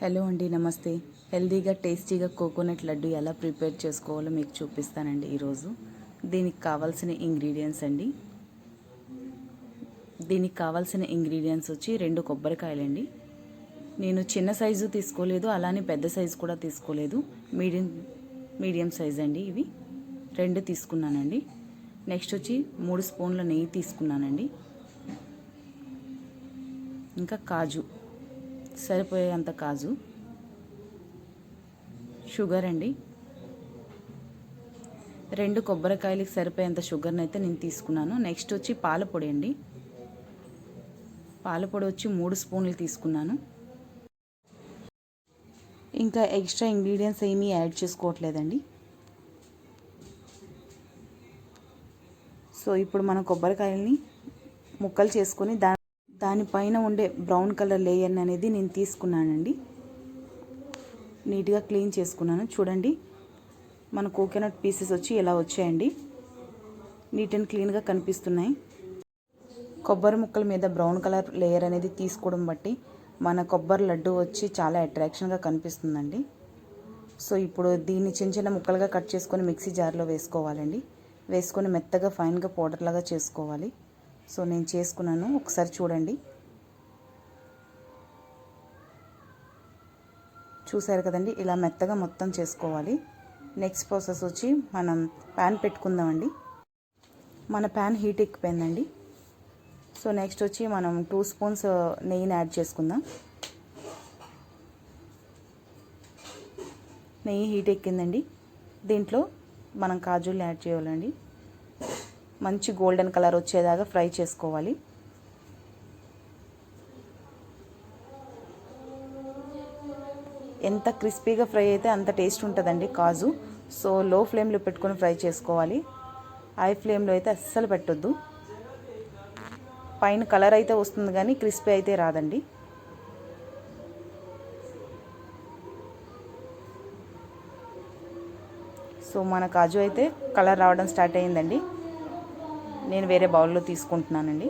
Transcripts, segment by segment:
Hello అండి, నమస్తే. హెల్తీగా టేస్టీగా కోకోనట్ లడ్డు ఎలా ప్రిపేర్ చేసుకోవాలో మీకు చూపిస్తానండి ఈరోజు. దీనికి కావాల్సిన ఇంగ్రీడియంట్స్ అండి. దీనికి కావాల్సిన ఇంగ్రీడియంట్స్ వచ్చి 2 కొబ్బరికాయలండి. నేను చిన్న సైజు తీసుకోలేదు, అలానే పెద్ద సైజు కూడా తీసుకోలేదు. మీడియం సైజ్ అండి. ఇవి 2 తీసుకున్నానండి. నెక్స్ట్ వచ్చి 3 స్పూన్ల నెయ్యి తీసుకున్నానండి. ఇంకా కాజు, సరిపోయేంత కాజు, షుగర్ అండి. 2 కొబ్బరికాయలకి సరిపోయేంత షుగర్ని అయితే నేను తీసుకున్నాను. నెక్స్ట్ వచ్చి పాలపొడి అండి. పాలపొడి వచ్చి 3 స్పూన్లు తీసుకున్నాను. ఇంకా ఎక్స్ట్రా ఇంగ్రీడియంట్స్ ఏమీ యాడ్ చేసుకోవట్లేదండి. సో ఇప్పుడు మనం కొబ్బరికాయలని ముక్కలు చేసుకొని దానిపైన ఉండే బ్రౌన్ కలర్ లేయర్ అనేది నేను తీసుకున్నానండి. నీట్గా క్లీన్ చేసుకున్నాను. చూడండి, మన కోకోనట్ పీసెస్ వచ్చి ఇలా వచ్చాయండి. నీట్ అండ్ క్లీన్గా కనిపిస్తున్నాయి. కొబ్బరి ముక్కల మీద బ్రౌన్ కలర్ లేయర్ అనేది తీసుకోవడం బట్టి మన కొబ్బరి లడ్డు వచ్చి చాలా అట్రాక్షన్గా కనిపిస్తుందండి. సో ఇప్పుడు దీన్ని చిన్న చిన్న ముక్కలుగా కట్ చేసుకొని మిక్సీ జార్లో వేసుకోవాలండి. వేసుకొని మెత్తగా ఫైన్గా పౌడర్ లాగా చేసుకోవాలి. సో నేను చేసుకున్నాను, ఒకసారి చూడండి. చూసారు కదండి, ఇలా మెత్తగా మొత్తం చేసుకోవాలి. నెక్స్ట్ ప్రాసెస్ వచ్చి మనం ప్యాన్ పెట్టుకుందామండి. మన ప్యాన్ హీట్ ఎక్కిపోయిందండి. సో నెక్స్ట్ వచ్చి మనం 2 స్పూన్స్ నెయ్యిని యాడ్ చేసుకుందాం. నెయ్యి హీట్ ఎక్కిందండి. దీంట్లో మనం కాజుల్ని యాడ్ చేయాలండి. మంచి గోల్డెన్ కలర్ వచ్చేదాకా ఫ్రై చేసుకోవాలి. ఎంత క్రిస్పీగా ఫ్రై అయితే అంత టేస్ట్ ఉంటుందండి కాజు. సో లో ఫ్లేమ్లో పెట్టుకొని ఫ్రై చేసుకోవాలి. హై ఫ్లేమ్లో అయితే అస్సలు పెట్టొద్దు. పైన కలర్ అయితే వస్తుంది కానీ క్రిస్పీ అయితే రాదండి. సో మన కాజు అయితే కలర్ రావడం స్టార్ట్ అయ్యిందండి. నేను వేరే బౌల్లో తీసుకుంటున్నానండి.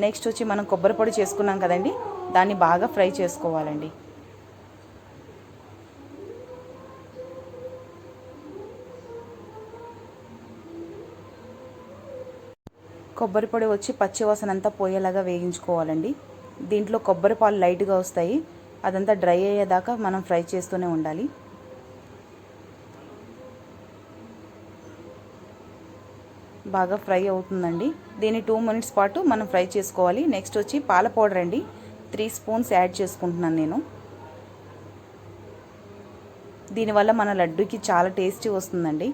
నెక్స్ట్ వచ్చి మనం కొబ్బరి పొడి చేసుకున్నాం కదండి, దాన్ని బాగా ఫ్రై చేసుకోవాలండి. కొబ్బరి పొడి వచ్చి పచ్చివాసన అంతా పోయేలాగా వేగించుకోవాలండి. దీంట్లో కొబ్బరి పాలు లైట్గా వస్తాయి, అదంతా డ్రై అయ్యేదాకా మనం ఫ్రై చేస్తూనే ఉండాలి. బాగా ఫ్రై అవుతుందండి. దీన్ని 2 మినిట్స్ పాటు మనం ఫ్రై చేసుకోవాలి. నెక్స్ట్ వచ్చి పాల పౌడర్ అండి, 3 స్పూన్స్ యాడ్ చేసుకుంటున్నాను నేను. దీనివల్ల మన లడ్డూకి చాలా టేస్టీ వస్తుందండి.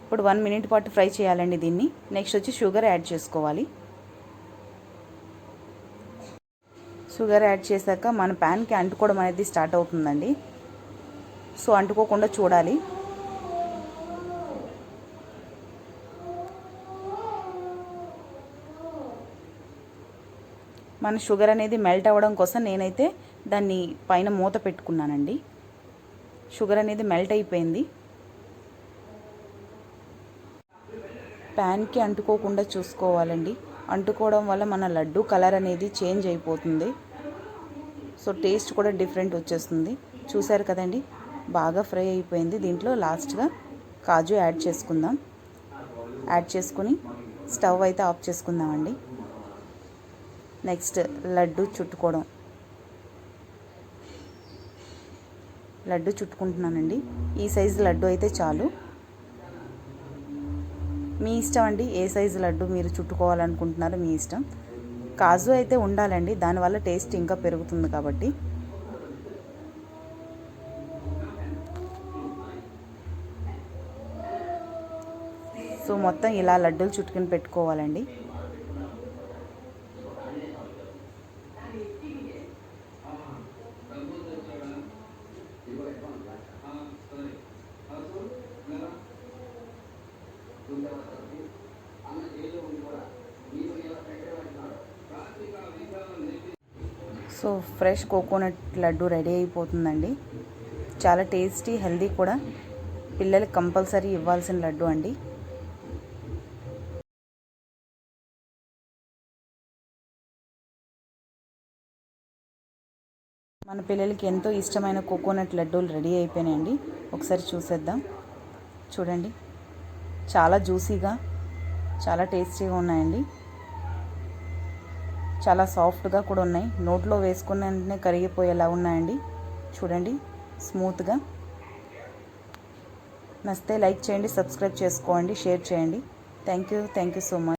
ఇప్పుడు 1 మినిట్ పాటు ఫ్రై చేయాలండి దీన్ని. నెక్స్ట్ వచ్చి షుగర్ యాడ్ చేసుకోవాలి. షుగర్ యాడ్ చేశాక మన ప్యాన్కి అంటుకోవడం అనేది స్టార్ట్ అవుతుందండి. సో అంటుకోకుండా చూడాలి. మన షుగర్ అనేది మెల్ట్ అవ్వడం కోసం నేనైతే దాన్ని పైన మూత పెట్టుకున్నానండి. షుగర్ అనేది మెల్ట్ అయిపోయింది. ప్యాన్కి అంటుకోకుండా చూసుకోవాలండి. అంటుకోవడం వల్ల మన లడ్డు కలర్ అనేది చేంజ్ అయిపోతుంది. సో టేస్ట్ కూడా డిఫరెంట్ వచ్చేస్తుంది. చూసారు కదండి, బాగా ఫ్రై అయిపోయింది. దీంట్లో లాస్ట్గా కాజు యాడ్ చేసుకుందాం. యాడ్ చేసుకుని స్టవ్ అయితే ఆఫ్ చేసుకుందామండి. నెక్స్ట్ లడ్డు చుట్టుకోవడం. లడ్డు చుట్టుకుంటున్నానండి. ఈ సైజు లడ్డు అయితే చాలు. మీ ఇష్టం అండి, ఏ సైజు లడ్డు మీరు చుట్టుకోవాలనుకుంటున్నారో మీ ఇష్టం. కాజు అయితే ఉండాలండి, దానివల్ల టేస్ట్ ఇంకా పెరుగుతుంది కాబట్టి. సో మొత్తం ఇలా లడ్డూలు చుట్టుకుని పెట్టుకోవాలండి. So fresh coconut laddu ready అయిపోతుందండి. చాలా టేస్టీ, హెల్దీ కూడా. పిల్లలకి కంపల్సరీ ఇవ్వాల్సిన లడ్డు అండి. మన పిల్లలకి ఎంతో ఇష్టమైన కోకోనట్ లడ్డూలు రెడీ అయిపోయినాయండి. ఒకసారి చూసేద్దాం. చూడండి, చాలా జ్యూసీగా, చాలా టేస్టీగా ఉన్నాయండి. చాలా సాఫ్ట్గా కూడా ఉన్నాయి. నోట్లో వేసుకున్న వెంటనే కరిగిపోయేలా ఉన్నాయండి. చూడండి, స్మూత్గా. నచ్చితే లైక్ చేయండి, సబ్స్క్రైబ్ చేసుకోండి, షేర్ చేయండి. Thank you so much.